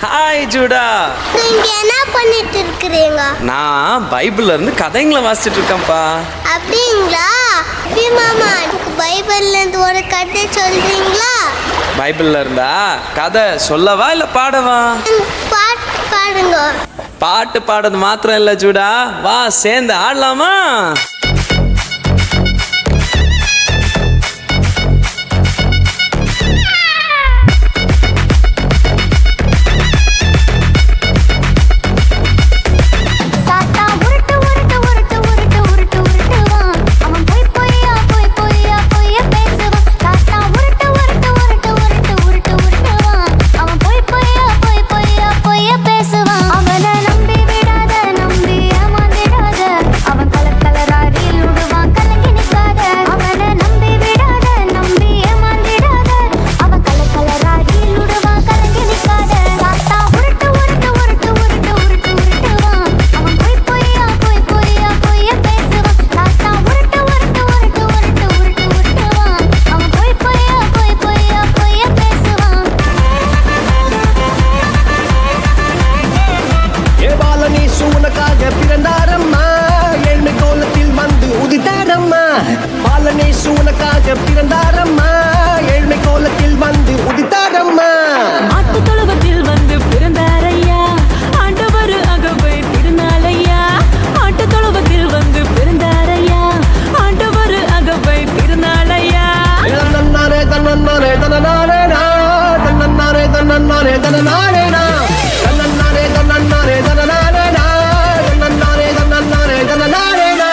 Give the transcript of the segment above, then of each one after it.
Hi Judah. நீங்க என்ன பண்ணிட்டு இருக்கிறீங்க? நான் பைபிள்ல இருந்து கதைங்களை வாசிச்சுட்டு இருக்கேன்ப்பா. அப்படிங்களா? மாமா, பைபிள்ல இருந்து ஒரு கதை சொல்றீங்களா? பைபிள்ல இருந்தா கதை சொல்லவா இல்ல பாடவா? பாட்டு பாடுங்க. பாட்டு பாடுறது மாத்திரம் இல்ல ஜூடா, வா சேர்ந்து ஆடலாமா? பிறந்தாரம்மா ஏழ்மை கோலத்தில் வந்து உதித்தாரம்மா. ஆட்டு தொழுவத்தில் வந்து பிறந்தாரையா, ஆண்டவர் அகவை திருநாளையா. ஆட்டு தொழுவத்தில் வந்து பிறந்தாரையா, ஆண்டவர் அகவை திருநாளையா. தன்னன்னாரே தன்னன்னாரே தன்னனாரே நா, தன்னன்னாரே தன்னன்னாரே தன்னனாரே நா, தன்னன்னாரே தன்னன்னாரே தன்னனாரே நா, தன்னன்னாரே தன்னன்னாரே தன்னனாரே நா.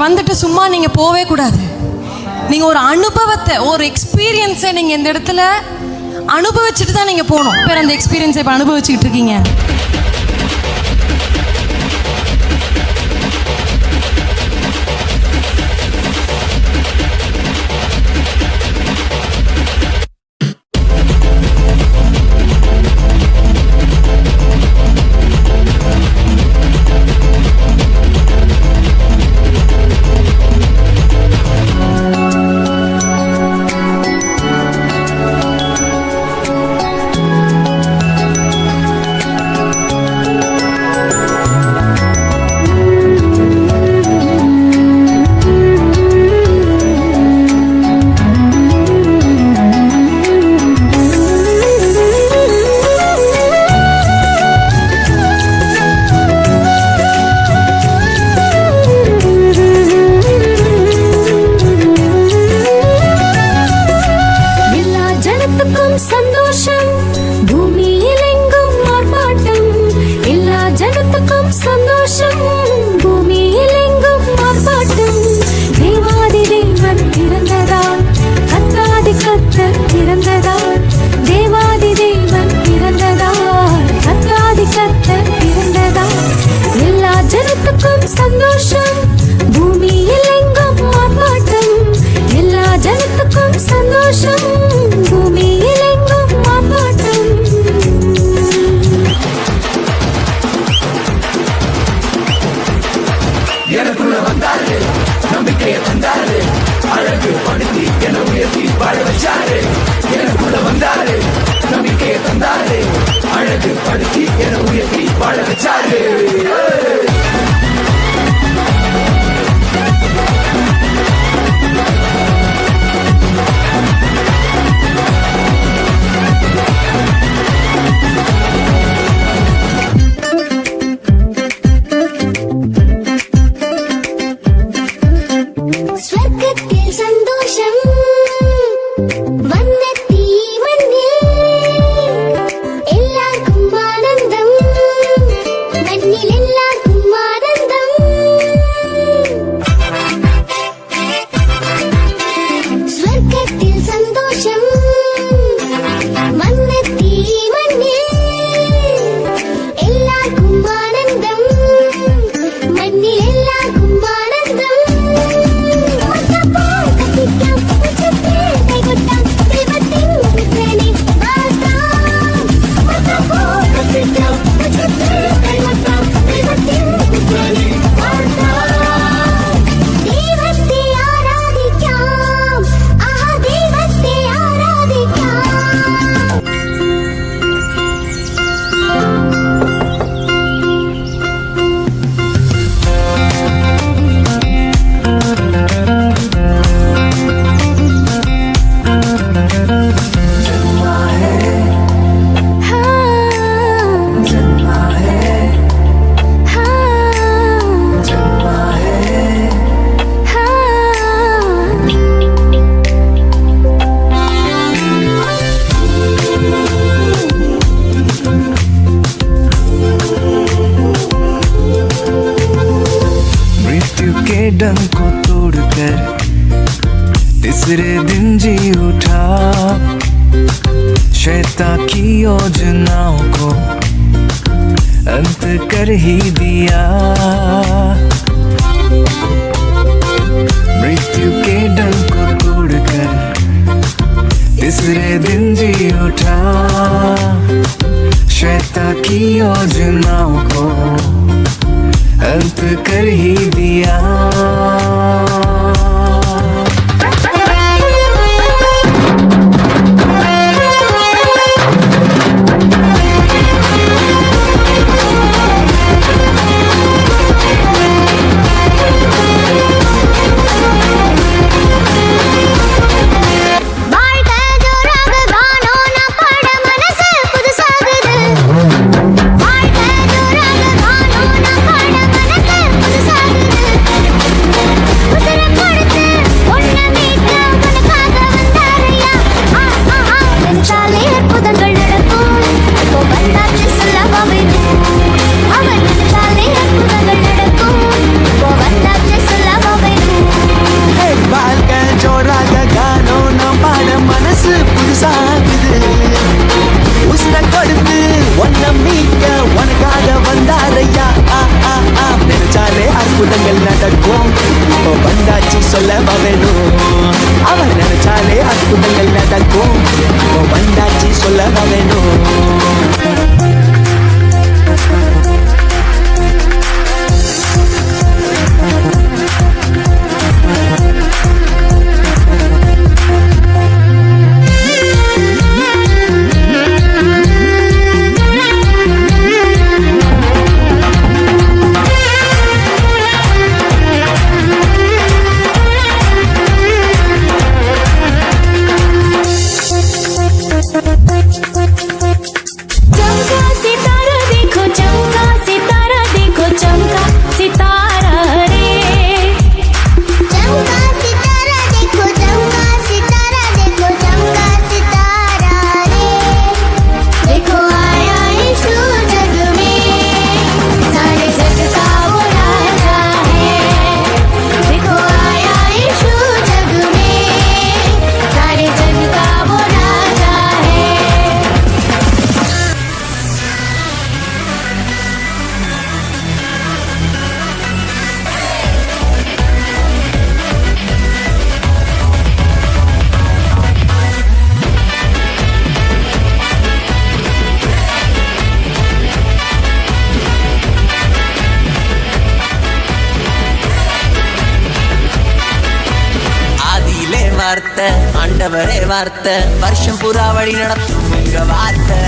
வந்துட்டு சும்மா நீங்க போவே கூடாது. நீங்க ஒரு அனுபவத்தை, ஒரு எக்ஸ்பீரியன்ஸை நீங்க இந்த இடத்துல அனுபவிச்சுட்டு தான் நீங்க போகணும். பேர் அந்த எக்ஸ்பீரியன்ஸை இப்போ அனுபவிச்சுட்டு இருக்கீங்க. சந்தோஷம் பூமியில் எங்கும் ஆர்ப்பாட்டம் எல்லா ஜனத்துக்கும் சந்தோஷம் பூமியில் எங்கும் ஆர்ப்பாட்டம் தேவாதி தேவன் பிறந்ததால் கத்தாதி கத்தர் பிறந்ததால் தேவாதி தேவன் பிறந்ததால் கத்தாதி கத்தர் பிறந்ததால் எல்லா ஜனத்துக்கும் சந்தோஷம் பூமியில் எங்கும் ஆர்ப்பாட்டம் எல்லா ஜனத்துக்கும் சந்தோஷம் பூமியில் எங்கும் ஆர்ப்பாட்டம் எனக்குள்ள வந்தாரு நம்பிக்கையை தந்தாரு அழகு படுத்தி என உயர்த்தி வாழ வச்சாரு எனக்குள்ள வந்தாரு நம்பிக்கையை தந்தாரு அழகு படுத்தி என உயர்த்தி வாழ வச்சாரு ஸ்வர்க்கத்தில் சந்தோஷம் வண்ணத்தி மண்ணில் எல்லாருக்கும் ஆனந்தம் மண்ணில் எல்லாருக்கும் ஆனந்தம் ஸ்வர்க்கத்தில் சந்தோஷம் வண்ணத்தி மண்ணில் எல்லாருக்கும் ஆனந்தம் மண்ணில் எல்லாருக்கும் ஆனந்தம் डंक को तोड़कर तीसरे दिन जी उठा शैतान की योजनाओं को अंत कर ही दिया मृत्यु के डंक को तोड़कर तीसरे दिन जी उठा शैतान की योजनाओं को अंत कर ही दिया ஆண்டவரே வார்த்தை வருஷம் புறா வழி நடத்தும் உங்க வார்த்தை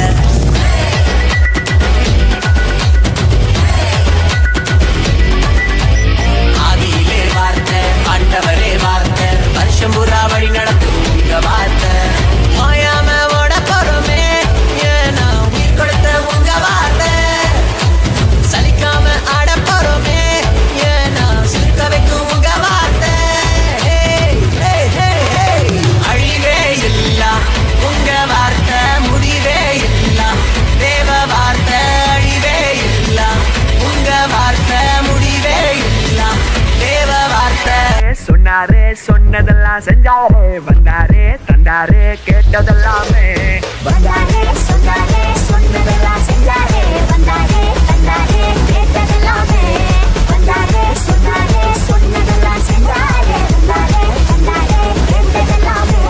ஆதியிலே வார்த்தை ஆண்டவரே வார்த்தை வருஷம் புறா வழி நடத்தும் உங்க வார்த்தை ஓயாம ஓட போறோமே ஏன்னா உயிர் கொடுத்த உங்க வார்த்தை சலிக்காம ஆட போறோமே ஏன்னா சிரிக்க வைக்கும் உங்க வார்த்தை அழிவே இல்ல உங்க வார்த்தை முடிவே இல்ல தேவ வார்த்தை அழிவே இல்ல உங்க வார்த்தை முடிவே இல்ல தேவ வார்த்தை சொன்னாரே சொன்னதெல்லாம் செஞ்சாரே வந்தாரே தந்தாரே கேட்டதெல்லாமே வந்தாரே சொன்னாரே சொன்னதெல்லாம் செஞ்சாரே வந்தாரே தந்தாரே கேட்டதெல்லாமே வந்தாரே சொன்னாரே சொன்னதெல்லாம் செஞ்சாரே வந்தாரே தந்தாரே கேட்டதெல்லாமே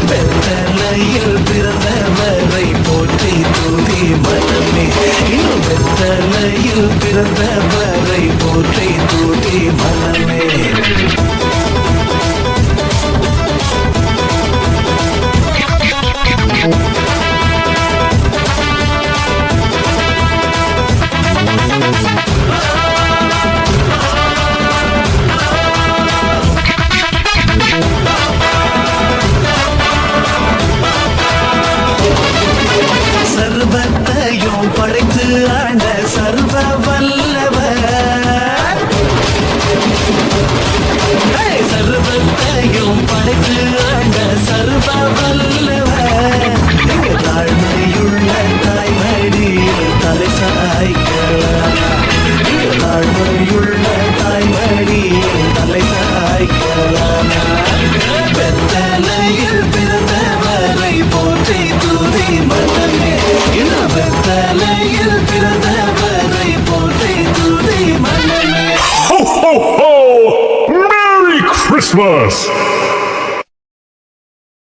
வெத்தலையில் பிறந்தவரை போற்றி தூதி மனமே இன்னும் வெத்தலையில் பிறந்தவரை போற்றி தூதி மனமே சர்வத்தையும் படைத்து ஆண்ட சர்வ வல்லவர் சர்வத்தையும் படைத்து ஆண்ட சர்வ வல்லவர் தாழ்மையுள்ள தாய்மடி